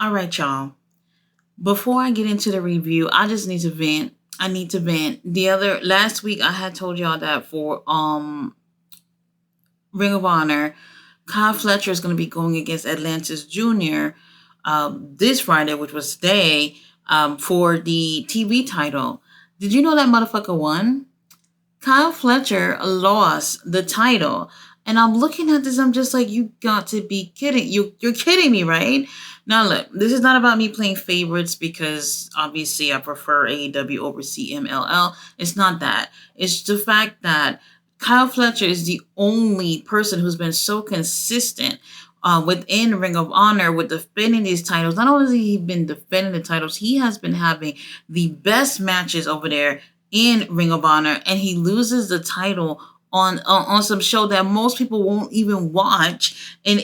All right, y'all. Before I get into the review, I just need to vent. I need to vent. The other last week I had told y'all that for Ring of Honor, Kyle Fletcher is going to be going against Atlantis Jr. This Friday, which was today, for the TV title. Did you know that motherfucker won? Kyle Fletcher lost the title. And I'm looking at this, I'm just like, you got to be kidding. You're kidding me, right? Now look, this is not about me playing favorites because obviously I prefer AEW over CMLL. It's not that. It's the fact that Kyle Fletcher is the only person who's been so consistent within Ring of Honor with defending these titles. Not only has he been defending the titles, he has been having the best matches over there in Ring of Honor, and he loses the title on some show that most people won't even watch. And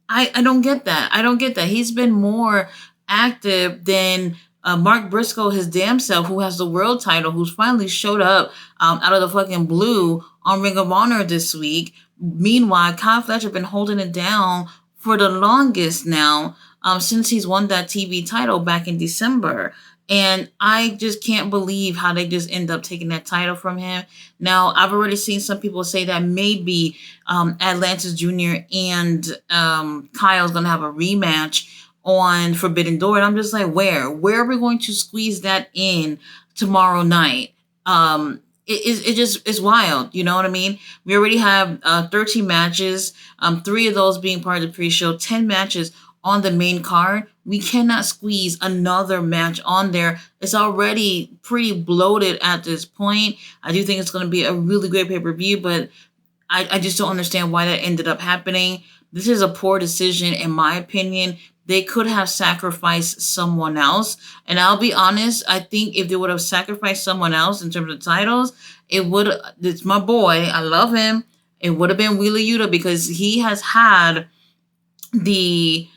I don't get that. I don't get that. He's been more active than Mark Briscoe, his damn self, who has the world title, who's finally showed up out of the fucking blue on Ring of Honor this week. Meanwhile, Kyle Fletcher been holding it down for the longest now, since he's won that TV title back in December. And I just can't believe how they just end up taking that title from him. Now, I've already seen some people say that maybe Atlantis Jr. and Kyle's going to have a rematch on Forbidden Door. And I'm just like, where? Where are we going to squeeze that in tomorrow night? It just is wild. You know what I mean? We already have 13 matches, 3 of those being part of the pre-show, 10 matches on the main card. We cannot squeeze another match on there. It's already pretty bloated at this point. I do think it's going to be a really great pay-per-view, but I just don't understand why that ended up happening. This is a poor decision, in my opinion. They could have sacrificed someone else. And I'll be honest, I think if they would have sacrificed someone else in terms of titles, it's my boy. I love him. It would have been Wheeler Yuta because he has had the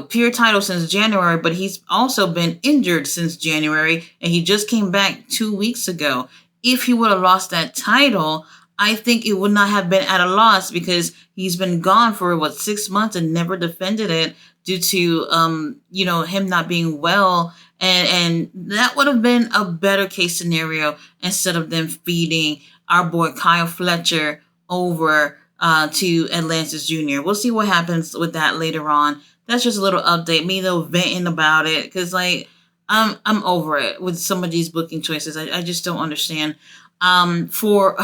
pure title since January, but he's also been injured since January, and he just came back 2 weeks ago. If he would have lost that title, I think it would not have been at a loss because he's been gone for 6 months and never defended it due to him not being well, and that would have been a better case scenario instead of them feeding our boy Kyle Fletcher over to Atlantis Jr. We'll see what happens with that later on. That's just a little update. Me though venting about it because I'm over it with some of these booking choices. I just don't understand. For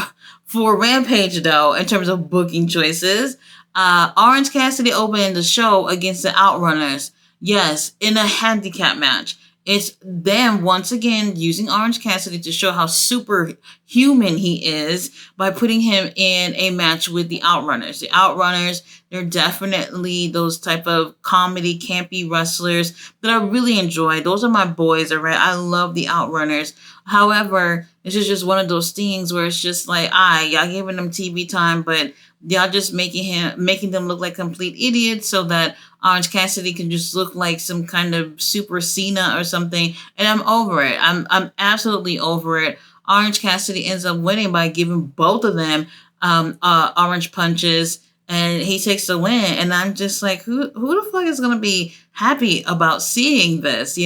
Rampage though, in terms of booking choices, Orange Cassidy opened the show against the Outrunners. Yes, in a handicap match. It's them once again using Orange Cassidy to show how superhuman he is by putting him in a match with the Outrunners. The Outrunners, they're definitely those type of comedy, campy wrestlers that I really enjoy. Those are my boys, all right? I love the Outrunners. However, this is just one of those things where it's just like, y'all giving them TV time, but y'all just making them look like complete idiots so that Orange Cassidy can just look like some kind of Super Cena or something. And I'm over it. I'm absolutely over it. Orange Cassidy ends up winning by giving both of them orange punches, and he takes the win. And I'm just like, who the fuck is gonna be happy about seeing this?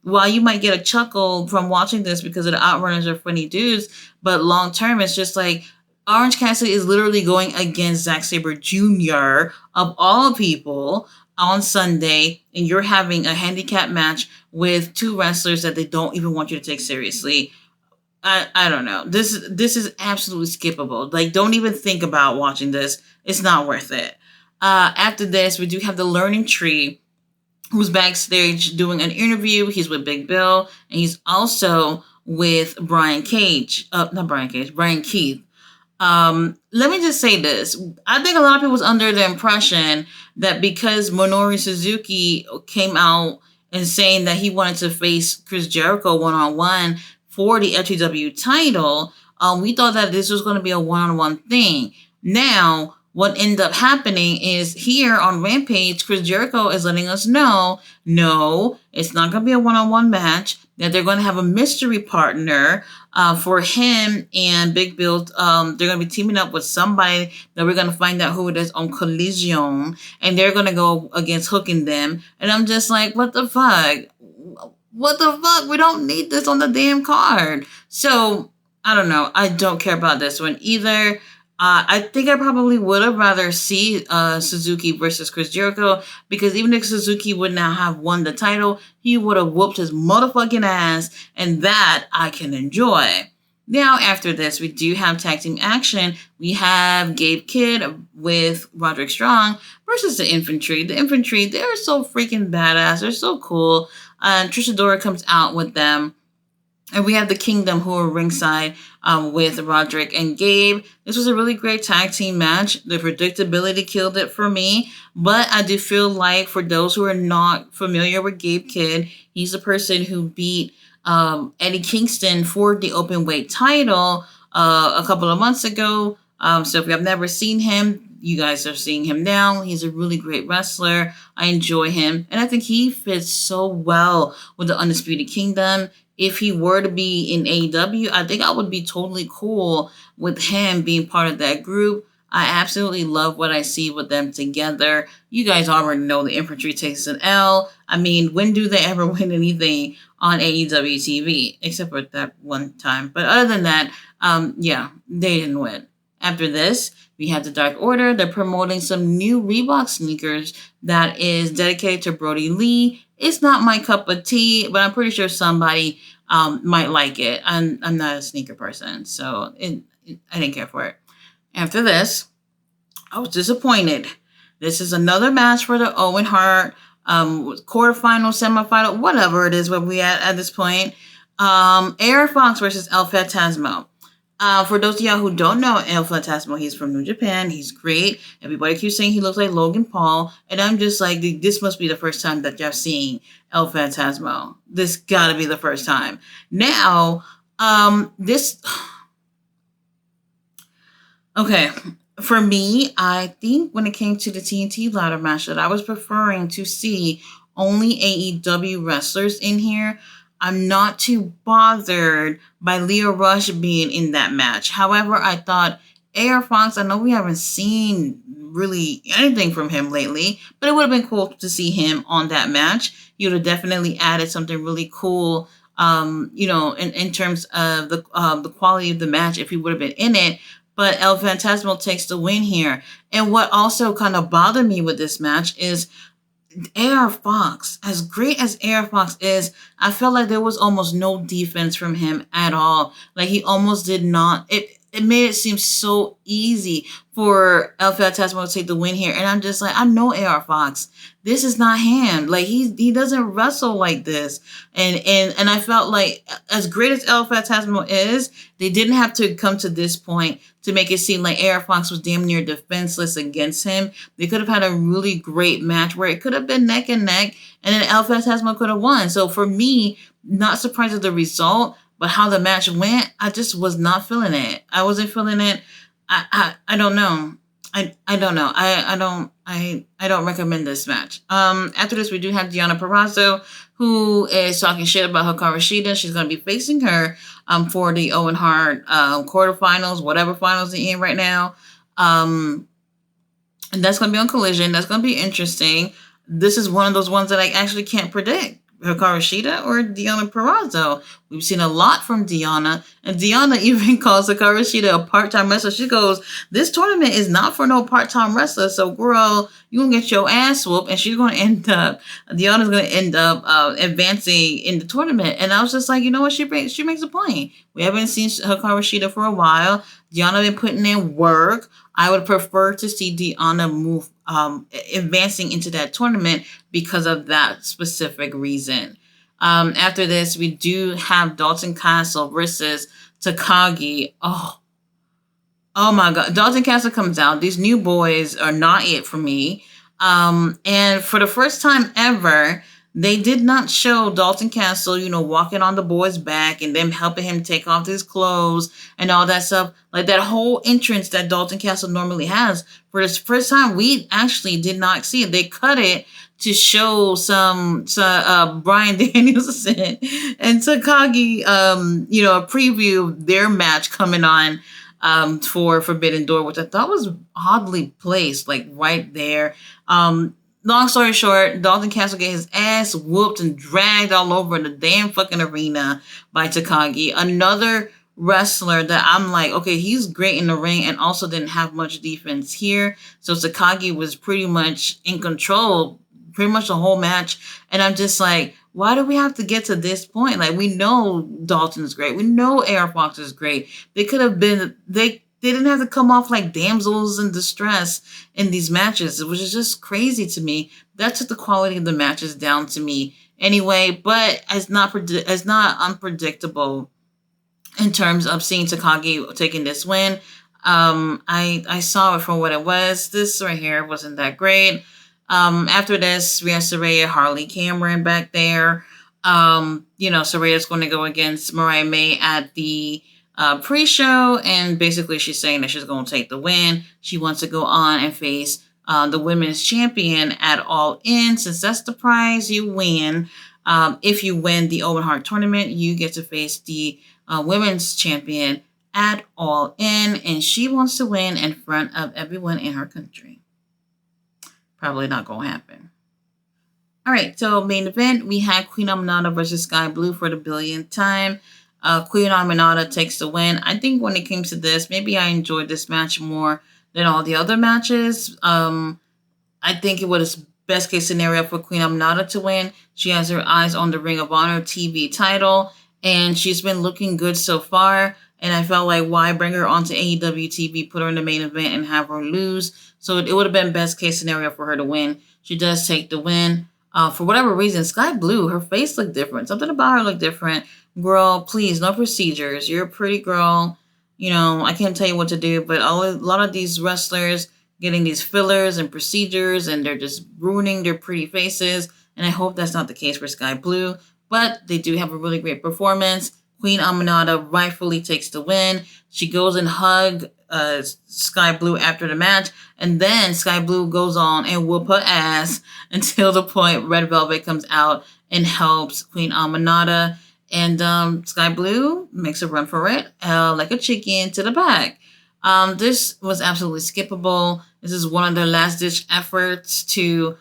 While you might get a chuckle from watching this because of the Outrunners are funny dudes, but long term, it's just like Orange Cassidy is literally going against Zack Sabre Jr. of all people on Sunday, and you're having a handicap match with 2 wrestlers that they don't even want you to take seriously. I don't know. This is absolutely skippable. Like, don't even think about watching this. It's not worth it. After this, we do have the Learning Tree, who's backstage doing an interview. He's with Big Bill, and he's also with Brian Keith. Let me just say this. I think a lot of people was under the impression that because Minoru Suzuki came out and saying that he wanted to face Chris Jericho one-on-one for the FTW title, we thought that this was going to be a one-on-one thing. Now, what ended up happening is here on Rampage, Chris Jericho is letting us know, no, it's not going to be a one-on-one match. that they're going to have a mystery partner for him and Big Bill. They're going to be teaming up with somebody that we're going to find out who it is on Collision, and they're going to go against Hook and them. And I'm just like, what the fuck? What the fuck? We don't need this on the damn card. So I don't know. I don't care about this one either. I think I probably would have rather see Suzuki versus Chris Jericho, because even if Suzuki would not have won the title, he would have whooped his motherfucking ass, and that I can enjoy. Now, after this, we do have tag team action. We have Gabe Kidd with Roderick Strong versus the Infantry. The Infantry, they're so freaking badass. They're so cool. And Trish Adora comes out with them. And we have the Kingdom who are ringside with Roderick and Gabe. This was a really great tag team match. The predictability killed it for me. But I do feel like for those who are not familiar with Gabe Kidd, he's the person who beat Eddie Kingston for the open weight title a couple of months ago. So if you have never seen him, you guys are seeing him now. He's a really great wrestler. I enjoy him. And I think he fits so well with the Undisputed Kingdom. If he were to be in AEW, I think I would be totally cool with him being part of that group. I absolutely love what I see with them together. You guys already know the Infantry takes an L. I mean, when do they ever win anything on AEW TV? Except for that one time. But other than that, yeah, they didn't win. After this, we have the Dark Order. They're promoting some new Reebok sneakers that is dedicated to Brody Lee. It's not my cup of tea, but I'm pretty sure somebody might like it. I'm not a sneaker person, so I didn't care for it. After this, I was disappointed. This is another match for the Owen Hart quarterfinal, semifinal, whatever it is where we at this point. AR Fox versus El Phantasmo. For those of y'all who don't know El Phantasmo, he's from New Japan. He's great. Everybody keeps saying he looks like Logan Paul. And I'm just like, this must be the first time that y'all seen El Phantasmo. This gotta be the first time. Now, okay. For me, I think when it came to the TNT ladder match that I was preferring to see only AEW wrestlers in here. I'm not too bothered by Leo Rush being in that match. However, I thought AR Fox, I know we haven't seen really anything from him lately, but it would have been cool to see him on that match. He would have definitely added something really cool, in terms of the quality of the match if he would have been in it. But El Phantasmo takes the win here. And what also kind of bothered me with this match is AR Fox, as great as AR Fox is, I felt like there was almost no defense from him at all. Like he almost did not. It made it seem so easy for El Phantasmo to take the win here. And I'm just like, I know AR Fox. This is not him. Like he doesn't wrestle like this. And I felt like as great as El Phantasmo is, they didn't have to come to this point to make it seem like AR Fox was damn near defenseless against him. They could have had a really great match where it could have been neck and neck, and then El Phantasmo could have won. So for me, not surprised at the result, but how the match went, I just was not feeling it. I wasn't feeling it. I don't know. I don't know. I don't recommend this match. After this, we do have Deonna Purrazzo, who is talking shit about Hikaru Shida. She's going to be facing her for the Owen Hart quarterfinals, whatever finals they're in right now. And that's going to be on Collision. That's going to be interesting. This is one of those ones that I actually can't predict. Hikaru Shida or Deonna Purrazzo. We've seen a lot from Deonna, and Deonna even calls Hikaru Shida a part-time wrestler. She goes, this tournament is not for no part-time wrestler, so girl, you're going to get your ass whooped, and Deonna's going to end up advancing in the tournament. And I was just like, you know what, she makes a point. We haven't seen Hikaru Shida for a while. Deonna been putting in work. I would prefer to see Deonna move advancing into that tournament because of that specific reason. After this, we do have Dalton Castle versus Takagi. Oh my God. Dalton Castle comes out. These new boys are not it for me. And for the first time ever, they did not show Dalton Castle, walking on the boy's back and them helping him take off his clothes and all that stuff. Like that whole entrance that Dalton Castle normally has. For the first time, we actually did not see it. They cut it to show Brian Danielson and Takagi, a preview of their match coming on for Forbidden Door, which I thought was oddly placed, like right there. Long story short, Dalton Castle get his ass whooped and dragged all over the damn fucking arena by Takagi. Another wrestler that I'm like, okay, he's great in the ring and also didn't have much defense here. So Takagi was pretty much in control pretty much the whole match. And I'm just like, why do we have to get to this point? Like, we know Dalton's great. We know AR Fox is great. They could have been, they didn't have to come off like damsels in distress in these matches, which is just crazy to me. That took the quality of the matches down to me anyway, but it's not unpredictable in terms of seeing Takagi taking this win. I saw it for what it was. This right here wasn't that great. After this, we have Saraya Harley Cameron back there. Saraya's going to go against Mariah May at the pre-show, and basically she's saying that she's going to take the win. She wants to go on and face the women's champion at All In, since that's the prize you win. If you win the Owen Hart tournament, you get to face the women's champion at All In, and she wants to win in front of everyone in her country. Probably not going to happen. All right, so main event, we had Queen Aminata versus Sky Blue for the billionth time. Queen Aminata takes the win. I think when it came to this, maybe I enjoyed this match more than all the other matches. I think it was best case scenario for Queen Aminata to win. She has her eyes on the Ring of Honor TV title, and she's been looking good so far. And I felt like, why bring her onto AEW TV, put her in the main event, and have her lose? So it would have been best case scenario for her to win. She does take the win. For whatever reason, Sky Blue, her face looked different. Something about her looked different. Girl, please, no procedures. You're a pretty girl. I can't tell you what to do, but a lot of these wrestlers getting these fillers and procedures, and they're just ruining their pretty faces. And I hope that's not the case for Sky Blue. But they do have a really great performance. Queen Aminata rightfully takes the win. She goes and hugs Sky Blue after the match, and then Sky Blue goes on and whoop her ass until the point Red Velvet comes out and helps Queen Aminata, and Sky Blue makes a run for it like a chicken to the back. This was absolutely skippable. This is one of their last-ditch efforts to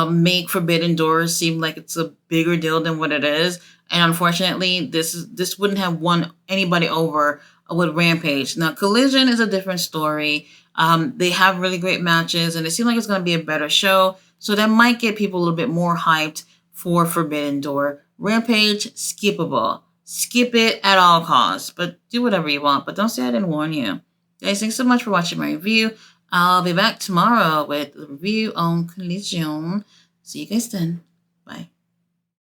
make Forbidden Doors seem like it's a bigger deal than what it is. And unfortunately, this wouldn't have won anybody over with Rampage. Now, Collision is a different story. They have really great matches, and it seems like it's going to be a better show. So that might get people a little bit more hyped for Forbidden Door. Rampage, skippable. Skip it at all costs, but do whatever you want. But don't say I didn't warn you. Guys, thanks so much for watching my review. I'll be back tomorrow with a review on Collision. See you guys then. Bye.